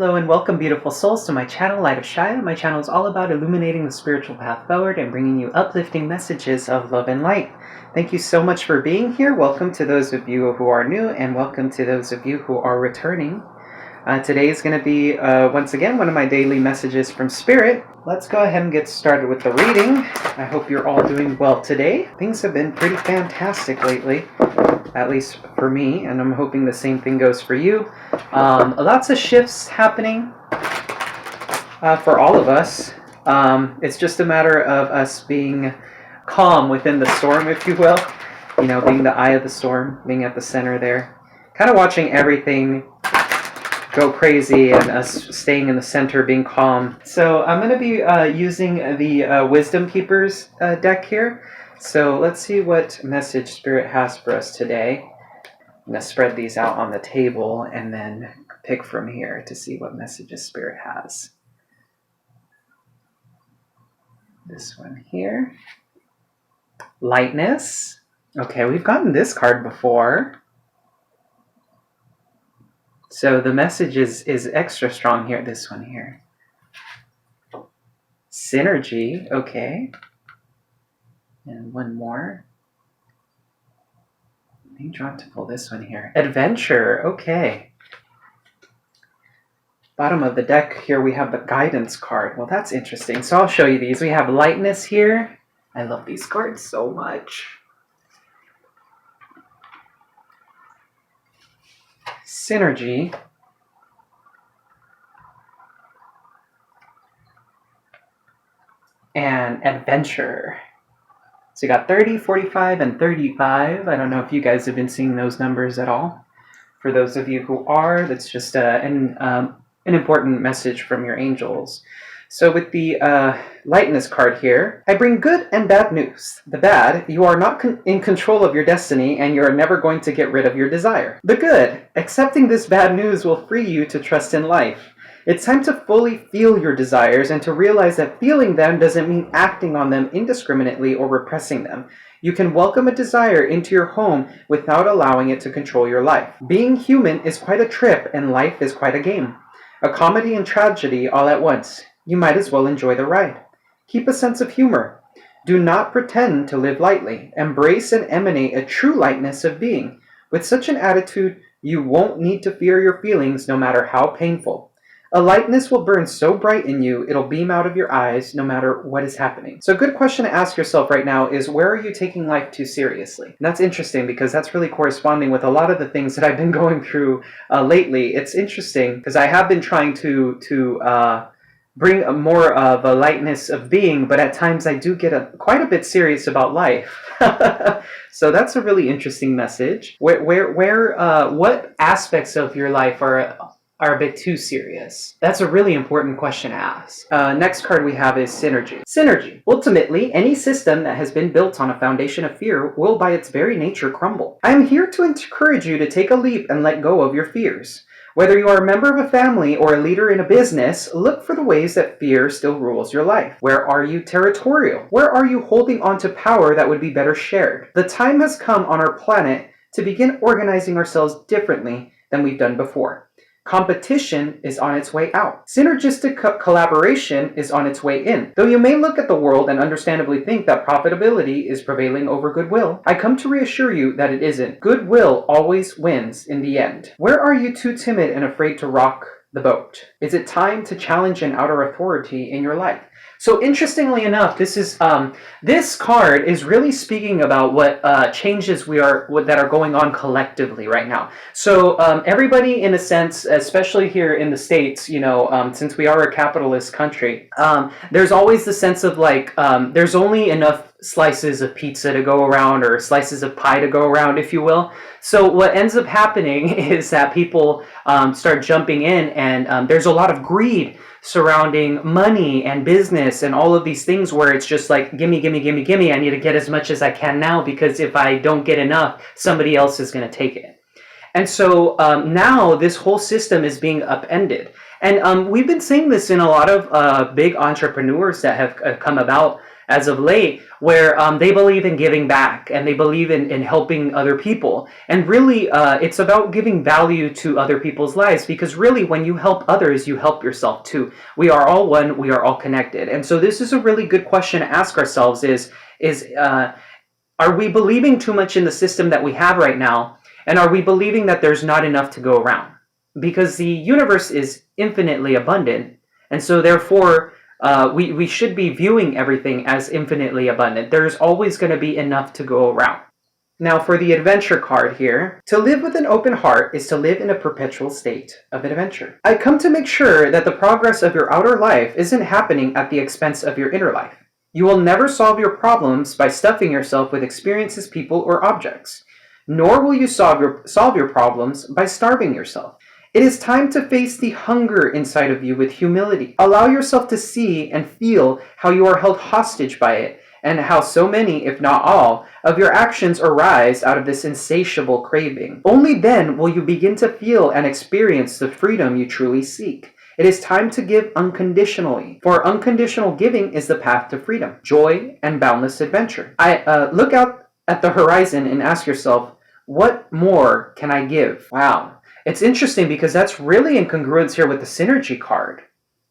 Hello and welcome, beautiful souls, to my channel, Light of Shaya. My channel is all about illuminating the spiritual path forward and bringing you uplifting messages of love and light. Thank you so much for being here. Welcome to those of you who are new, and welcome to those of you who are returning. Today is going to be, once again, one of my daily messages from Spirit. Let's go ahead and get started with the reading. I hope you're all doing well today. Things have been pretty fantastic lately, at least for me, and I'm hoping the same thing goes for you. Lots of shifts happening for all of us. It's just a matter of us being calm within the storm, if you will. You know, being the eye of the storm, being at the center there. Kind of watching everything go crazy and us staying in the center, being calm. So I'm going to be using the Wisdom Keepers deck here. So let's see what message Spirit has for us today. I'm going to spread these out on the table and then pick from here to see what messages Spirit has. This one here. Lightness. Okay, we've gotten this card before. So the message is extra strong here, this one here. Synergy, okay. And one more. Being drawn to pull this one here. Adventure, okay. Bottom of the deck here we have the guidance card. Well, that's interesting. So I'll show you these. We have lightness here. I love these cards so much. Synergy. And adventure. So you got 30, 45, and 35. I don't know if you guys have been seeing those numbers at all. For those of you who are, that's just an important message from your angels. So with the lightness card here, I bring good and bad news. The bad, you are not in control of your destiny and you are never going to get rid of your desire. The good, accepting this bad news will free you to trust in life. It's time to fully feel your desires and to realize that feeling them doesn't mean acting on them indiscriminately or repressing them. You can welcome a desire into your home without allowing it to control your life. Being human is quite a trip and life is quite a game. A comedy and tragedy all at once. You might as well enjoy the ride. Keep a sense of humor. Do not pretend to live lightly. Embrace and emanate a true lightness of being. With such an attitude, you won't need to fear your feelings no matter how painful. A lightness will burn so bright in you, it'll beam out of your eyes no matter what is happening. So a good question to ask yourself right now is, where are you taking life too seriously? And that's interesting because that's really corresponding with a lot of the things that I've been going through lately. It's interesting because I have been trying to bring more of a lightness of being, but at times I do get quite a bit serious about life. So that's a really interesting message. What aspects of your life are a bit too serious? That's a really important question to ask. Next card we have is Synergy. Synergy. Ultimately, any system that has been built on a foundation of fear will by its very nature crumble. I am here to encourage you to take a leap and let go of your fears. Whether you are a member of a family or a leader in a business, look for the ways that fear still rules your life. Where are you territorial? Where are you holding on to power that would be better shared? The time has come on our planet to begin organizing ourselves differently than we've done before. Competition is on its way out. Synergistic collaboration is on its way in. Though you may look at the world and understandably think that profitability is prevailing over goodwill, I come to reassure you that it isn't. Goodwill always wins in the end. Where are you too timid and afraid to rock the boat? Is it time to challenge an outer authority in your life? So interestingly enough, this card is really speaking about what changes that are going on collectively right now. So everybody, in a sense, especially here in the States, you know, since we are a capitalist country, there's always the sense of like there's only enough slices of pizza to go around, or slices of pie to go around, if you will. So what ends up happening is that people start jumping in, and there's a lot of greed surrounding money and business and all of these things, where it's just like, gimme, gimme, gimme, gimme. I need to get as much as I can now, because if I don't get enough, somebody else is going to take it. And so now this whole system is being upended. And we've been seeing this in a lot of big entrepreneurs that have come about as of late, where they believe in giving back and they believe in helping other people. And really, it's about giving value to other people's lives, because really, when you help others, you help yourself too. We are all one, we are all connected. And so this is a really good question to ask ourselves are we believing too much in the system that we have right now? And are we believing that there's not enough to go around? Because the universe is infinitely abundant, and so therefore we should be viewing everything as infinitely abundant. There's always going to be enough to go around. Now for the adventure card here, to live with an open heart is to live in a perpetual state of adventure. I come to make sure that the progress of your outer life isn't happening at the expense of your inner life. You will never solve your problems by stuffing yourself with experiences, people, or objects. Nor will you solve your problems by starving yourself. It is time to face the hunger inside of you with humility. Allow yourself to see and feel how you are held hostage by it, and how so many, if not all, of your actions arise out of this insatiable craving. Only then will you begin to feel and experience the freedom you truly seek. It is time to give unconditionally, for unconditional giving is the path to freedom, joy, and boundless adventure. Look out at the horizon and ask yourself, what more can I give? Wow. It's interesting because that's really in congruence here with the synergy card,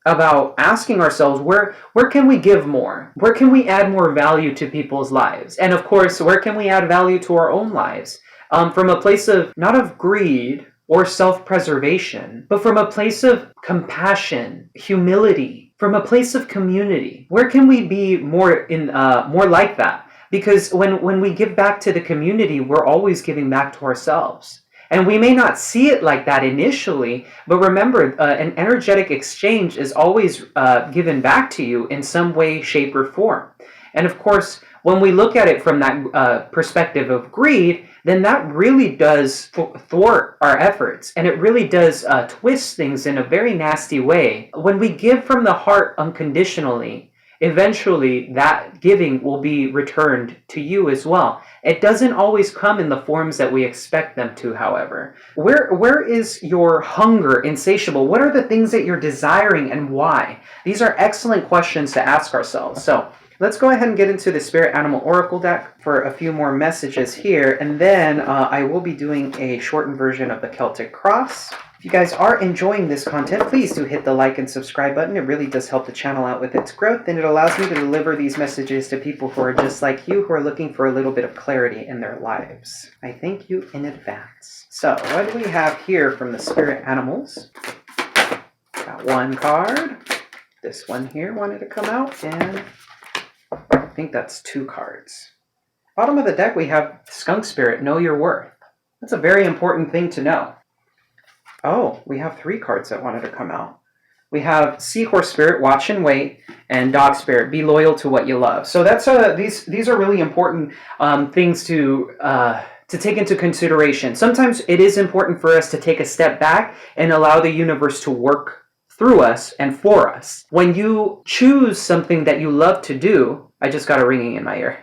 about asking ourselves, where can we give more? Where can we add more value to people's lives? And of course, where can we add value to our own lives? From a place of, not of greed or self-preservation, but from a place of compassion, humility, from a place of community. Where can we be more like that? Because when we give back to the community, we're always giving back to ourselves. And we may not see it like that initially, but remember, an energetic exchange is always given back to you in some way, shape, or form. And of course, when we look at it from that perspective of greed, then that really does thwart our efforts, and it really does twist things in a very nasty way. When we give from the heart unconditionally, eventually that giving will be returned to you as well. It doesn't always come in the forms that we expect them to, however. Where is your hunger insatiable? What are the things that you're desiring and why? These are excellent questions to ask ourselves. So let's go ahead and get into the Spirit Animal Oracle deck for a few more messages here, and then I will be doing a shortened version of the Celtic Cross. If you guys are enjoying this content, please do hit the like and subscribe button. It really does help the channel out with its growth, and it allows me to deliver these messages to people who are just like you, who are looking for a little bit of clarity in their lives. I thank you in advance. So, what do we have here from the Spirit Animals? Got one card. This one here wanted to come out, and I think that's two cards. Bottom of the deck, we have Skunk Spirit, Know Your Worth. That's a very important thing to know. Oh, we have three cards that wanted to come out. We have Seahorse Spirit, Watch and Wait, and Dog Spirit, Be Loyal to What You Love. So that's these are really important things to take into consideration. Sometimes it is important for us to take a step back and allow the universe to work through us and for us. When you choose something that you love to do, I just got a ringing in my ear.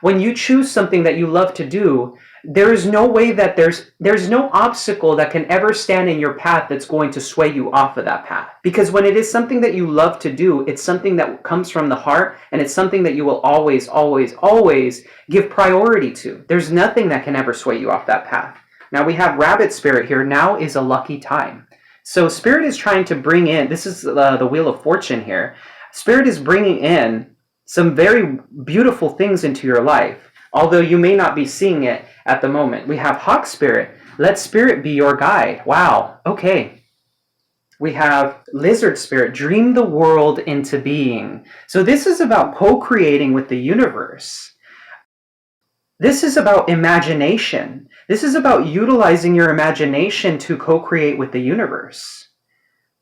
When you choose something that you love to do, there is no way that there's no obstacle that can ever stand in your path that's going to sway you off of that path. Because when it is something that you love to do, it's something that comes from the heart, and it's something that you will always, always, always give priority to. There's nothing that can ever sway you off that path. Now we have Rabbit Spirit here. Now is a lucky time. So Spirit is trying to bring in, this is the Wheel of Fortune here. Spirit is bringing in some very beautiful things into your life, although you may not be seeing it at the moment. We have Hawk Spirit. Let Spirit be your guide. Wow. Okay. We have Lizard Spirit. Dream the world into being. So this is about co-creating with the universe. This is about imagination. This is about utilizing your imagination to co-create with the universe.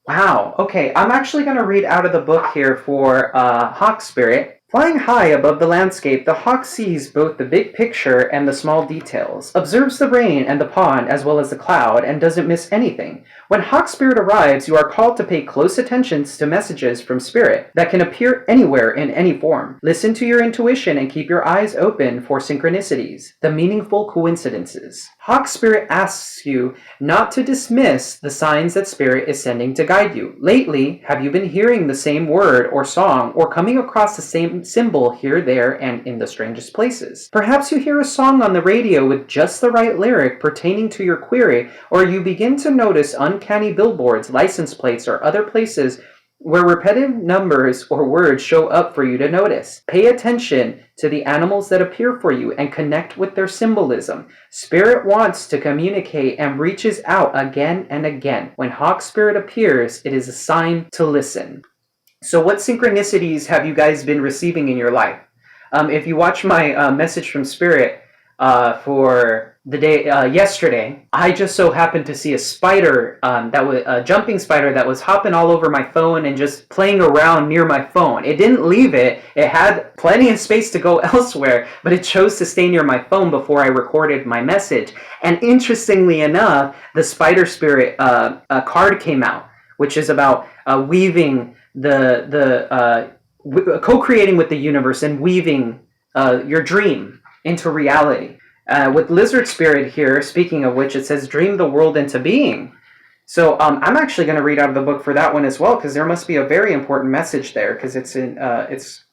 Wow. Okay. I'm actually going to read out of the book here for Hawk Spirit. Flying high above the landscape, the hawk sees both the big picture and the small details, observes the rain and the pond as well as the cloud, and doesn't miss anything. When Hawk Spirit arrives, you are called to pay close attention to messages from Spirit that can appear anywhere in any form. Listen to your intuition and keep your eyes open for synchronicities, the meaningful coincidences. Hawk Spirit asks you not to dismiss the signs that Spirit is sending to guide you. Lately, have you been hearing the same word or song or coming across the same symbol here, there, and in the strangest places? Perhaps you hear a song on the radio with just the right lyric pertaining to your query, or you begin to notice uncanny billboards, license plates, or other places where repetitive numbers or words show up for you to notice. Pay attention to the animals that appear for you and connect with their symbolism. Spirit wants to communicate and reaches out again and again. When Hawk Spirit appears, it is a sign to listen. So what synchronicities have you guys been receiving in your life? If you watch my message from Spirit for the day yesterday, I just so happened to see a spider that was a jumping spider that was hopping all over my phone and just playing around near my phone. It didn't leave it. It had plenty of space to go elsewhere, but it chose to stay near my phone before I recorded my message. And interestingly enough, the Spider Spirit card came out, which is about weaving co-creating with the universe and weaving your dream into reality. With Lizard Spirit here, speaking of which, it says, dream the world into being. So I'm actually going to read out of the book for that one as well, because there must be a very important message there, because it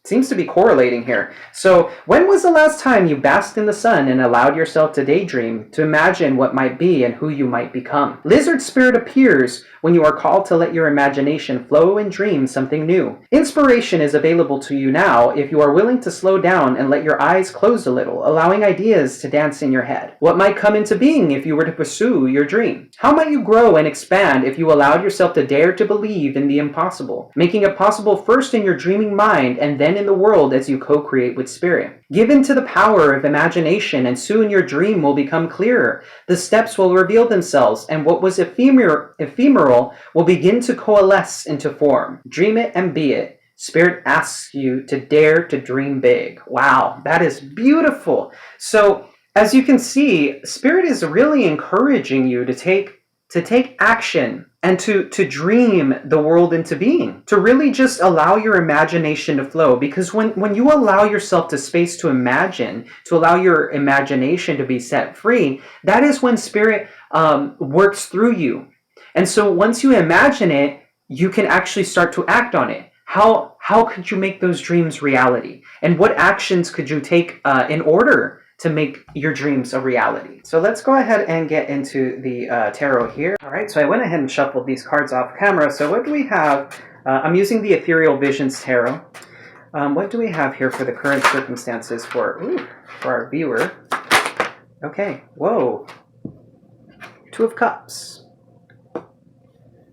seems to be correlating here. So when was the last time you basked in the sun and allowed yourself to daydream, to imagine what might be and who you might become? Lizard Spirit appears when you are called to let your imagination flow and dream something new. Inspiration is available to you now if you are willing to slow down and let your eyes close a little, allowing ideas to dance in your head. What might come into being if you were to pursue your dream? How might you grow and expand if you allowed yourself to dare to believe in the impossible, making it possible first in your dreaming mind and then in the world as you co-create with Spirit? Give in to the power of imagination and soon your dream will become clearer. The steps will reveal themselves and what was ephemeral will begin to coalesce into form. Dream it and be it. Spirit asks you to dare to dream big. Wow, that is beautiful. So as you can see, Spirit is really encouraging you to take action and to dream the world into being, to really just allow your imagination to flow. Because when you allow yourself the space to imagine, to allow your imagination to be set free, that is when Spirit works through you. And so once you imagine it, you can actually start to act on it. How could you make those dreams reality? And what actions could you take in order to make your dreams a reality? So let's go ahead and get into the tarot here. All right, so I went ahead and shuffled these cards off camera. So what do we have? I'm using the Ethereal Visions Tarot. What do we have here for the current circumstances for our viewer? Okay, whoa. Two of Cups.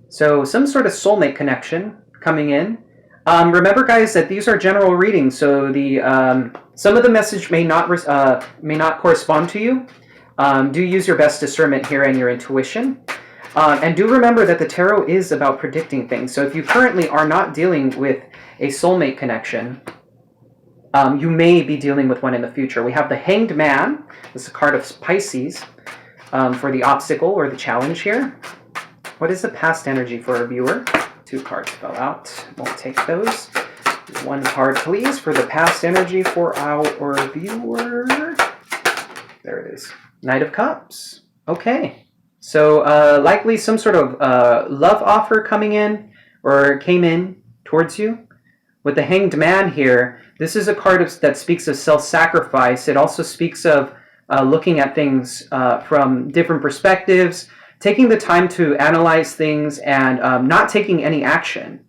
So some sort of soulmate connection coming in. Remember, guys, that these are general readings, so the some of the message may not correspond to you. Do use your best discernment here and your intuition. And do remember that the tarot is about predicting things. So if you currently are not dealing with a soulmate connection, you may be dealing with one in the future. We have the Hanged Man. This is a card of Pisces for the obstacle or the challenge here. What is the past energy for our viewer? Two cards fell out. Won't take those. One card, please, for the past energy for our viewer. There it is. Knight of Cups. Okay. So likely some sort of love offer coming in or came in towards you. With the Hanged Man here, this is a card that speaks of self-sacrifice. It also speaks of looking at things from different perspectives, taking the time to analyze things and not taking any action.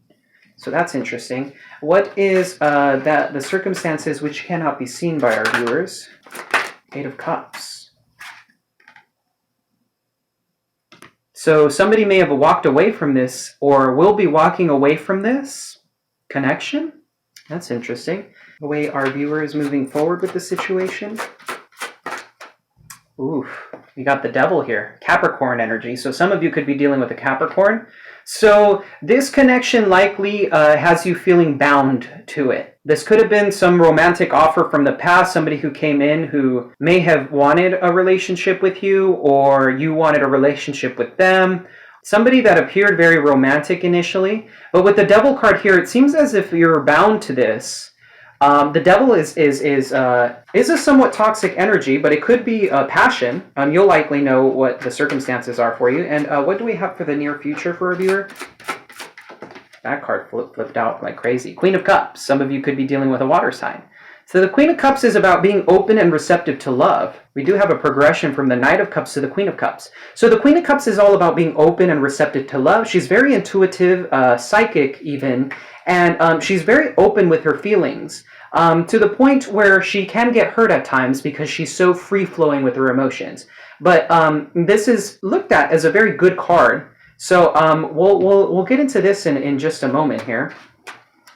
So that's interesting. What is the circumstances which cannot be seen by our viewers? Eight of Cups. So somebody may have walked away from this or will be walking away from this connection. That's interesting. The way our viewer is moving forward with the situation. Oof, we got the Devil here. Capricorn energy. So some of you could be dealing with a Capricorn. So this connection likely has you feeling bound to it. This could have been some romantic offer from the past, somebody who came in who may have wanted a relationship with you, or you wanted a relationship with them. somebody that appeared very romantic initially, but with the Devil card here, it seems as if you're bound to this. The Devil is a somewhat toxic energy, but it could be passion. You'll likely know what the circumstances are for you. And what do we have for the near future for a viewer? That card flipped out like crazy. Queen of Cups. Some of you could be dealing with a water sign. So the Queen of Cups is about being open and receptive to love. We do have a progression from the Knight of Cups to the Queen of Cups. So the Queen of Cups is all about being open and receptive to love. She's very intuitive, psychic even, and she's very open with her feelings, to the point where she can get hurt at times because she's so free-flowing with her emotions. But this is looked at as a very good card. So we'll get into this in just a moment here.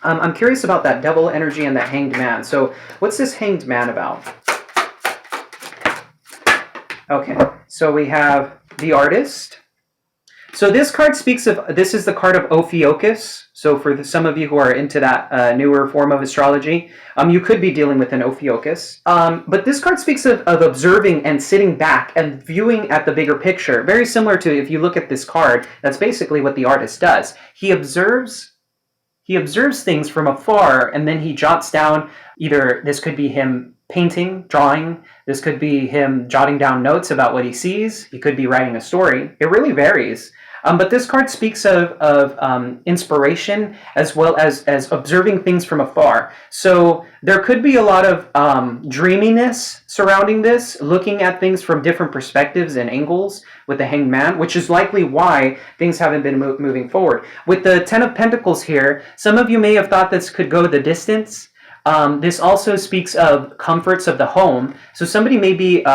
I'm curious about that Devil energy and that Hanged Man. So what's this Hanged Man about? Okay, so we have the Artist. So this card speaks of, this is the card of Ophiuchus. So for some of you who are into that newer form of astrology, you could be dealing with an Ophiuchus. But this card speaks of observing and sitting back and viewing at the bigger picture. Very similar to, if you look at this card, that's basically what the Artist does. He observes things from afar, and then he jots down, either this could be him painting, drawing, this could be him jotting down notes about what he sees, he could be writing a story. It really varies. But this card speaks of inspiration as well as observing things from afar. So there could be a lot of dreaminess surrounding this, looking at things from different perspectives and angles with the Hanged Man, which is likely why things haven't been moving forward. With the Ten of Pentacles here, some of you may have thought this could go the distance. This also speaks of comforts of the home. So somebody may be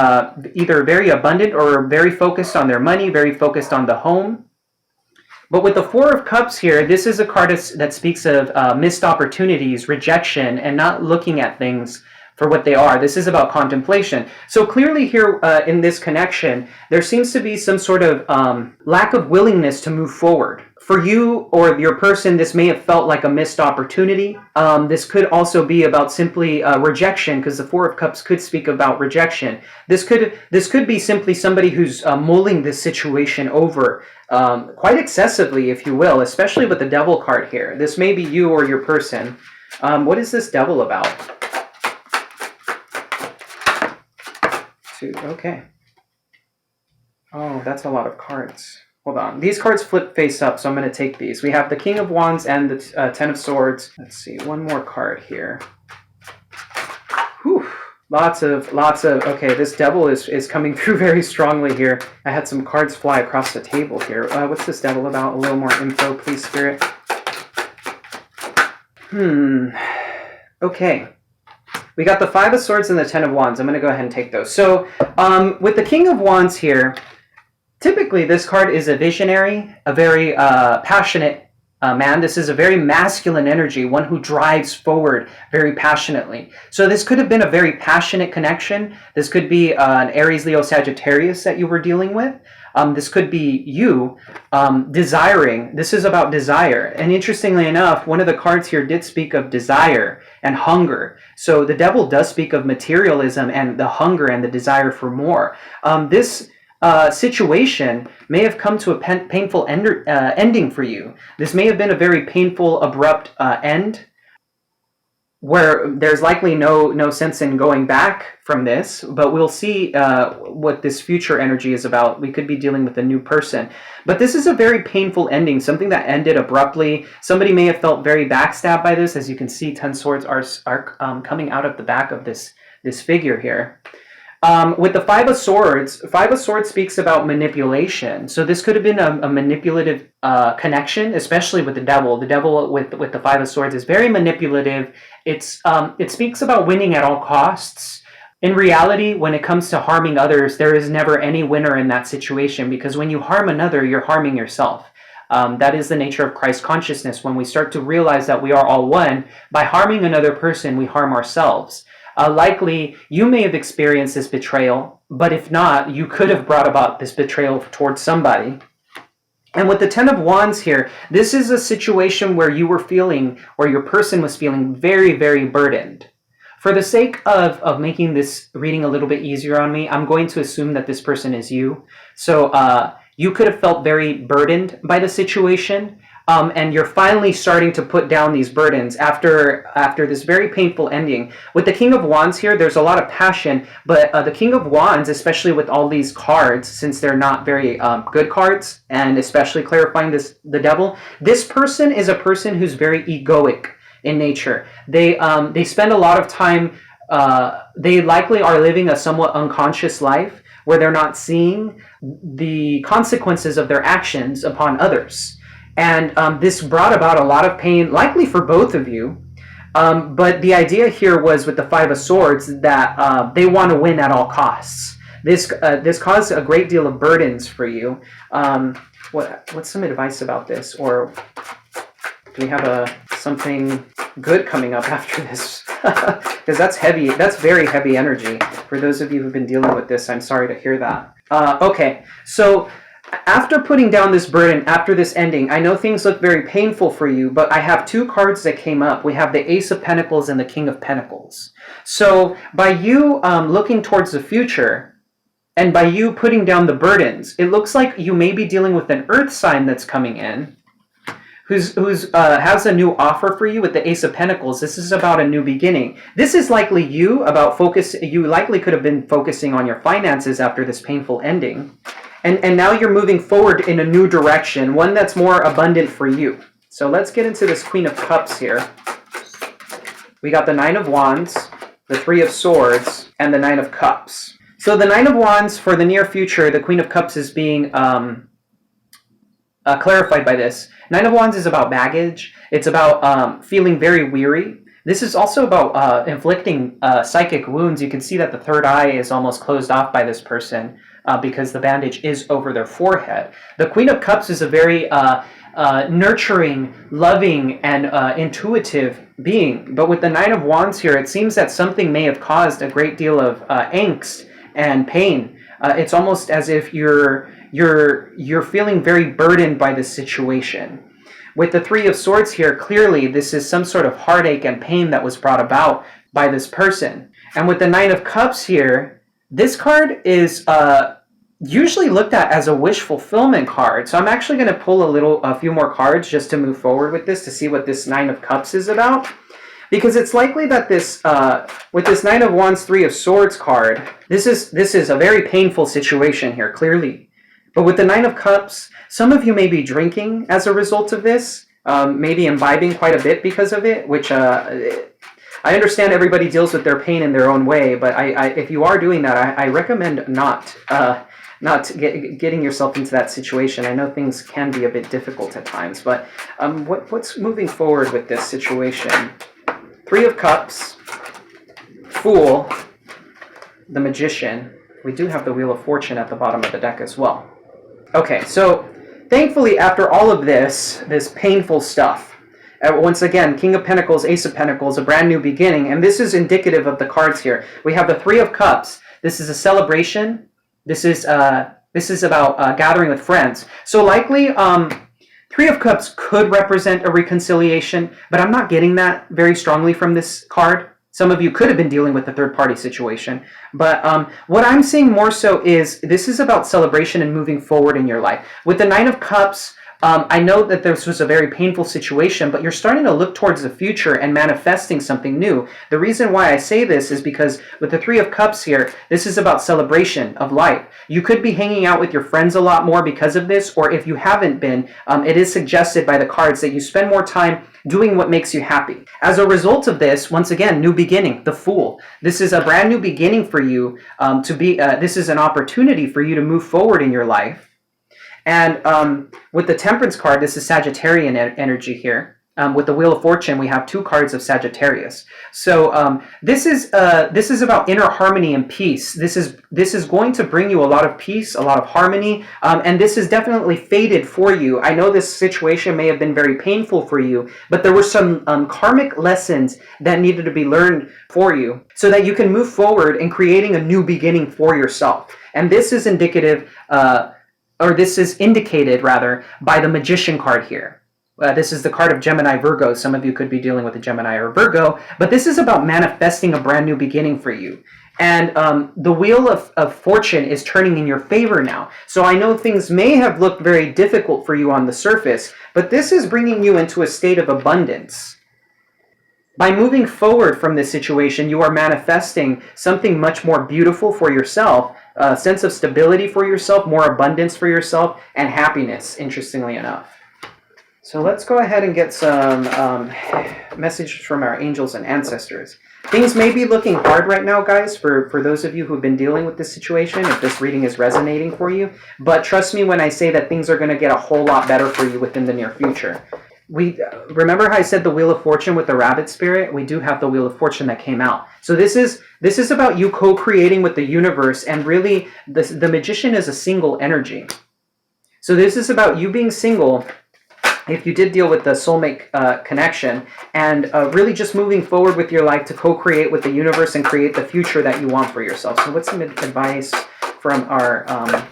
either very abundant or very focused on their money, very focused on the home. But with the Four of Cups here, this is a card that speaks of missed opportunities, rejection, and not looking at things for what they are. This is about contemplation. So clearly here in this connection, there seems to be some sort of lack of willingness to move forward. For you or your person, this may have felt like a missed opportunity. This could also be about simply rejection, because the Four of Cups could speak about rejection. This could be simply somebody who's mulling this situation over quite excessively, if you will, especially with the Devil card here. This may be you or your person. What is this Devil about? Okay. Oh, that's a lot of cards. Hold on. These cards flip face up, so I'm going to take these. We have the King of Wands and the Ten of Swords. Let's see, one more card here. Whew. Lots of, okay, this Devil is coming through very strongly here. I had some cards fly across the table here. What's this Devil about? A little more info, please, Spirit. Okay. We got the Five of Swords and the Ten of Wands. I'm going to go ahead and take those. So with the King of Wands here, typically this card is a visionary, a very passionate man. This is a very masculine energy, one who drives forward very passionately. So this could have been a very passionate connection. This could be an Aries, Leo, Sagittarius that you were dealing with. This could be you desiring. This is about desire. And interestingly enough, one of the cards here did speak of desire and hunger. So the Devil does speak of materialism and the hunger and the desire for more. This situation may have come to a painful ending for you. This may have been a very painful, abrupt end, where there's likely no sense in going back from this, but we'll see what this future energy is about. We could be dealing with a new person. But this is a very painful ending, something that ended abruptly. Somebody may have felt very backstabbed by this. As you can see, 10 swords are coming out of the back of this figure here. With the Five of Swords speaks about manipulation. So this could have been a manipulative connection, especially with the Devil. The Devil with the Five of Swords is very manipulative. It speaks about winning at all costs. In reality, when it comes to harming others, there is never any winner in that situation, because when you harm another, you're harming yourself. That is the nature of Christ consciousness. When we start to realize that we are all one, by harming another person, we harm ourselves. Likely, you may have experienced this betrayal, but if not, you could have brought about this betrayal towards somebody. And with the Ten of Wands here, this is a situation where you were feeling, or your person was feeling very, very burdened. For the sake of making this reading a little bit easier on me, I'm going to assume that this person is you. So you could have felt very burdened by the situation. And you're finally starting to put down these burdens after this very painful ending. With the King of Wands here, there's a lot of passion, but the King of Wands, especially with all these cards, since they're not very good cards, and especially clarifying the Devil, this person is a person who's very egoic in nature. They spend a lot of time. They likely are living a somewhat unconscious life where they're not seeing the consequences of their actions upon others. And this brought about a lot of pain, likely for both of you. But the idea here was with the Five of Swords that they want to win at all costs. This caused a great deal of burdens for you. What's some advice about this? Or do we have something good coming up after this? Because that's heavy. That's very heavy energy. For those of you who've been dealing with this, I'm sorry to hear that. Okay, so after putting down this burden, after this ending, I know things look very painful for you, but I have two cards that came up. We have the Ace of Pentacles and the King of Pentacles. So by you looking towards the future, and by you putting down the burdens, it looks like you may be dealing with an earth sign that's coming in, who's has a new offer for you with the Ace of Pentacles. This is about a new beginning. This is likely you likely could have been focusing on your finances after this painful ending. And now you're moving forward in a new direction, one that's more abundant for you. So let's get into this Queen of Cups here. We got the Nine of Wands, the Three of Swords, and the Nine of Cups. So the Nine of Wands, for the near future, the Queen of Cups is being clarified by this. Nine of Wands is about baggage. It's about feeling very weary. This is also about inflicting psychic wounds. You can see that the third eye is almost closed off by this person because the bandage is over their forehead. The Queen of Cups is a very nurturing, loving, and intuitive being. But with the Nine of Wands here, it seems that something may have caused a great deal of angst and pain. It's almost as if you're feeling very burdened by this situation. With the Three of Swords here, clearly this is some sort of heartache and pain that was brought about by this person. And with the Nine of Cups here, this card is usually looked at as a wish fulfillment card. So I'm actually going to pull a few more cards just to move forward with this to see what this Nine of Cups is about. Because it's likely that this, with this Nine of Wands, Three of Swords card, this is a very painful situation here, clearly. But with the Nine of Cups, some of you may be drinking as a result of this, maybe imbibing quite a bit because of it, which I understand everybody deals with their pain in their own way, but if you are doing that, I recommend not getting yourself into that situation. I know things can be a bit difficult at times, but what's moving forward with this situation? Three of Cups, Fool, the Magician. We do have the Wheel of Fortune at the bottom of the deck as well. Okay, so thankfully after all of this painful stuff, once again, King of Pentacles, Ace of Pentacles, a brand new beginning, and this is indicative of the cards here. We have the Three of Cups. This is a celebration. This is about gathering with friends. So likely, Three of Cups could represent a reconciliation, but I'm not getting that very strongly from this card. Some of you could have been dealing with a third-party situation. But what I'm seeing more so is this is about celebration and moving forward in your life. With the Nine of Cups, I know that this was a very painful situation, but you're starting to look towards the future and manifesting something new. The reason why I say this is because with the Three of Cups here, this is about celebration of life. You could be hanging out with your friends a lot more because of this, or if you haven't been, it is suggested by the cards that you spend more time doing what makes you happy. As a result of this, once again, new beginning, the Fool. This is a brand new beginning for you this is an opportunity for you to move forward in your life. And with the Temperance card, this is Sagittarian energy here. With the Wheel of Fortune, we have two cards of Sagittarius. So this is about inner harmony and peace. This is going to bring you a lot of peace, a lot of harmony, and this is definitely fated for you. I know this situation may have been very painful for you, but there were some karmic lessons that needed to be learned for you so that you can move forward in creating a new beginning for yourself. And this is indicative, this is indicated rather by the Magician card here. This is the card of Gemini, Virgo. Some of you could be dealing with a Gemini or Virgo, but this is about manifesting a brand new beginning for you. And the wheel of fortune is turning in your favor now. So I know things may have looked very difficult for you on the surface, but this is bringing you into a state of abundance. By moving forward from this situation, you are manifesting something much more beautiful for yourself, a sense of stability for yourself, more abundance for yourself, and happiness, interestingly enough. So let's go ahead and get some messages from our angels and ancestors. Things may be looking hard right now, guys, for those of you who've been dealing with this situation, if this reading is resonating for you. But trust me when I say that things are going to get a whole lot better for you within the near future. We remember how I said the Wheel of Fortune with the rabbit spirit? We do have the Wheel of Fortune that came out. So this is about you co-creating with the universe, and really the magician is a single energy. So this is about you being single, if you did deal with the soulmate connection, and really just moving forward with your life to co-create with the universe and create the future that you want for yourself. So what's some advice from our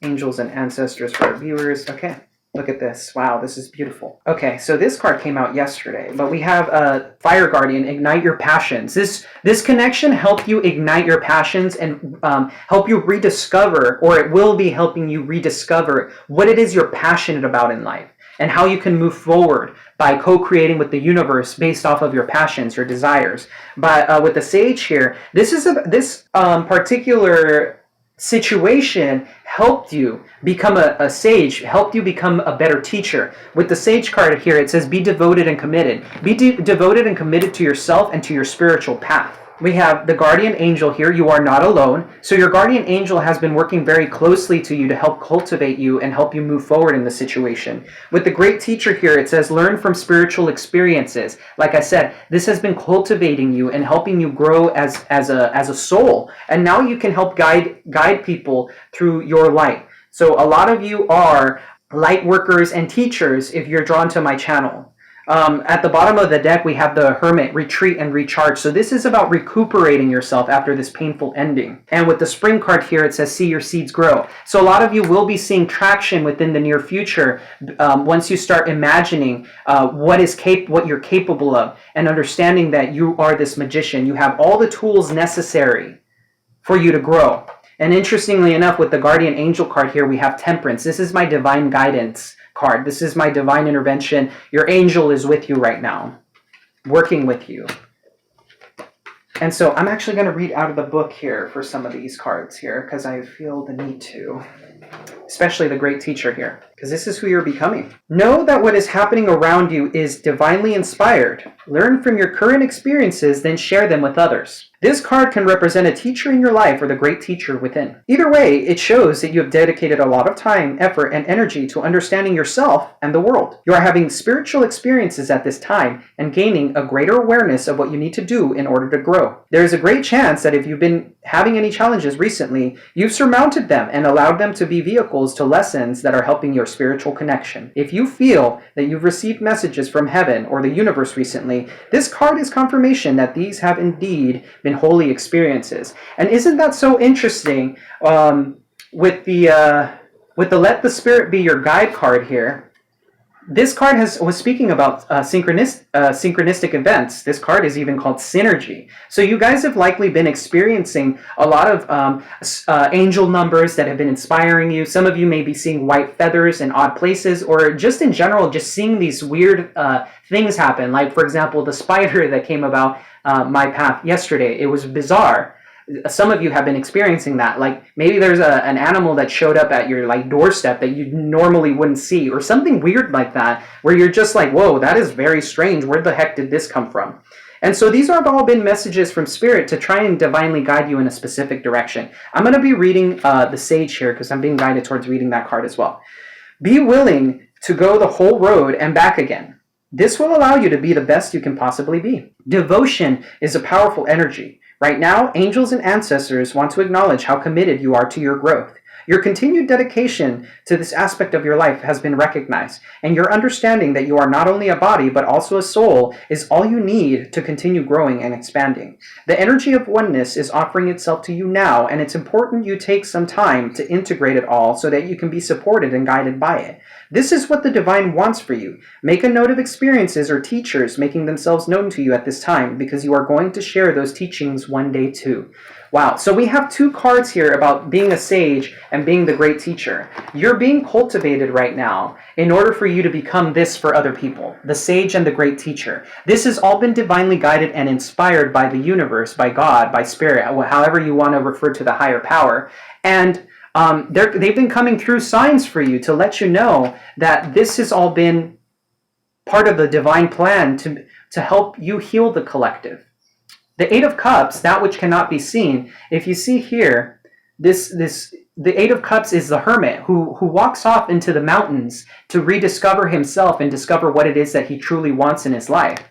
angels and ancestors for our viewers? Okay. Look at this. Wow, this is beautiful. Okay, so this card came out yesterday, but we have Fire Guardian, Ignite Your Passions. This connection helped you ignite your passions and help you rediscover, or it will be helping you rediscover what it is you're passionate about in life and how you can move forward by co-creating with the universe based off of your passions, your desires. But with the Sage here, this particular situation helped you become a sage, helped you become a better teacher. With the Sage card here, it says be devoted and committed. Be devoted and committed to yourself and to your spiritual path. We have the guardian angel here. You are not alone. So your guardian angel has been working very closely to you to help cultivate you and help you move forward in the situation. With the great teacher here, it says learn from spiritual experiences. Like I said, this has been cultivating you and helping you grow as a soul. And now you can help guide people through your light. So a lot of you are light workers and teachers if you're drawn to my channel. At the bottom of the deck, we have the Hermit, retreat and recharge. So this is about recuperating yourself after this painful ending. And with the Spring card here, it says see your seeds grow. So a lot of you will be seeing traction within the near future once you start imagining what you're capable of, and understanding that you are this magician. You have all the tools necessary for you to grow. And interestingly enough, with the Guardian Angel card here, we have Temperance. This is my divine guidance card. This is my divine intervention. Your angel is with you right now, working with you. And so I'm actually going to read out of the book here for some of these cards here, because I feel the need to, especially the great teacher here, because this is who you're becoming. Know that what is happening around you is divinely inspired. Learn from your current experiences, then share them with others. This card can represent a teacher in your life or the great teacher within. Either way, it shows that you have dedicated a lot of time, effort, and energy to understanding yourself and the world. You are having spiritual experiences at this time and gaining a greater awareness of what you need to do in order to grow. There is a great chance that if you've been having any challenges recently, you've surmounted them and allowed them to be vehicles to lessons that are helping your spiritual connection. If you feel that you've received messages from heaven or the universe recently, this card is confirmation that these have indeed been holy experiences. And isn't that so interesting? With the Let the Spirit Be Your Guide card here, this card was speaking about synchronistic events. This card is even called synergy. So you guys have likely been experiencing a lot of angel numbers that have been inspiring you. Some of you may be seeing white feathers in odd places, or just in general, just seeing these weird things happen. Like, for example, the spider that came about my path yesterday. It was bizarre. Some of you have been experiencing that. Like maybe there's an animal that showed up at your doorstep that you normally wouldn't see, or something weird like that, where you're just like, whoa, that is very strange. Where the heck did this come from? And so these have all been messages from Spirit to try and divinely guide you in a specific direction. I'm going to be reading the Sage here because I'm being guided towards reading that card as well. Be willing to go the whole road and back again. This will allow you to be the best you can possibly be. Devotion is a powerful energy. Right now, angels and ancestors want to acknowledge how committed you are to your growth. Your continued dedication to this aspect of your life has been recognized, and your understanding that you are not only a body but also a soul is all you need to continue growing and expanding. The energy of oneness is offering itself to you now, and it's important you take some time to integrate it all so that you can be supported and guided by it. This is what the divine wants for you. Make a note of experiences or teachers making themselves known to you at this time, because you are going to share those teachings one day too. Wow, so we have two cards here about being a sage and being the great teacher. You're being cultivated right now in order for you to become this for other people, the sage and the great teacher. This has all been divinely guided and inspired by the universe, by God, by spirit, however you want to refer to the higher power. And they've been coming through signs for you to let you know that this has all been part of the divine plan to help you heal the collective. The Eight of Cups, that which cannot be seen. If you see here, the Eight of Cups is the hermit who walks off into the mountains to rediscover himself and discover what it is that he truly wants in his life.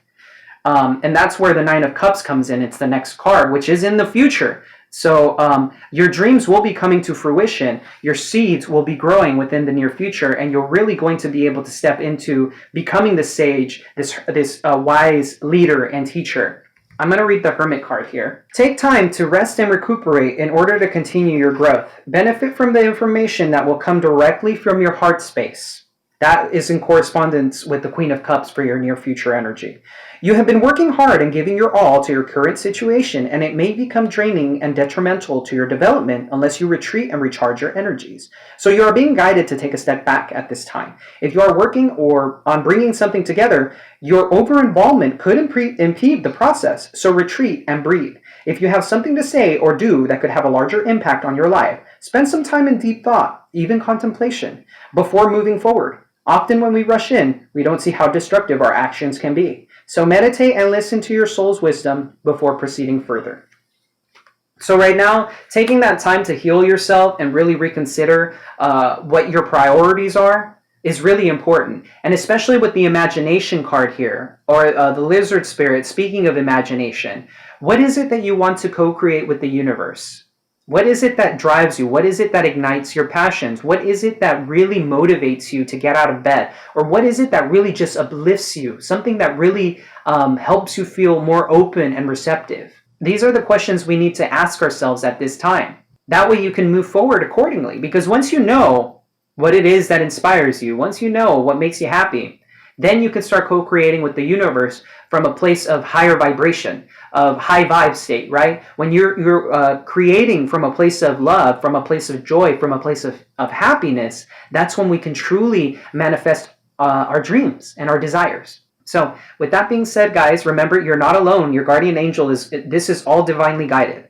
And that's where the Nine of Cups comes in. It's the next card, which is in the future. So your dreams will be coming to fruition. Your seeds will be growing within the near future, and you're really going to be able to step into becoming the sage, this wise leader and teacher. I'm going to read the Hermit card here. Take time to rest and recuperate in order to continue your growth. Benefit from the information that will come directly from your heart space. That is in correspondence with the Queen of Cups for your near future energy. You have been working hard and giving your all to your current situation, and it may become draining and detrimental to your development unless you retreat and recharge your energies. So you are being guided to take a step back at this time. If you are working or on bringing something together, your over-involvement could impede the process, so retreat and breathe. If you have something to say or do that could have a larger impact on your life, spend some time in deep thought, even contemplation, before moving forward. Often when we rush in, we don't see how destructive our actions can be. So meditate and listen to your soul's wisdom before proceeding further. So right now, taking that time to heal yourself and really reconsider what your priorities are is really important. And especially with the imagination card here, or the lizard spirit, speaking of imagination, what is it that you want to co-create with the universe? What is it that drives you? What is it that ignites your passions? What is it that really motivates you to get out of bed? Or what is it that really just uplifts you? Something that really helps you feel more open and receptive? These are the questions we need to ask ourselves at this time. That way you can move forward accordingly. Because once you know what it is that inspires you, once you know what makes you happy, then you can start co-creating with the universe from a place of higher vibration, of high vibe state, right? When you're creating from a place of love, from a place of joy, from a place of happiness, that's when we can truly manifest our dreams and our desires. So with that being said, guys, remember, you're not alone. Your guardian angel this is all divinely guided.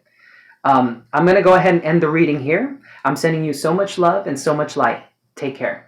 I'm going to go ahead and end the reading here. I'm sending you so much love and so much light. Take care.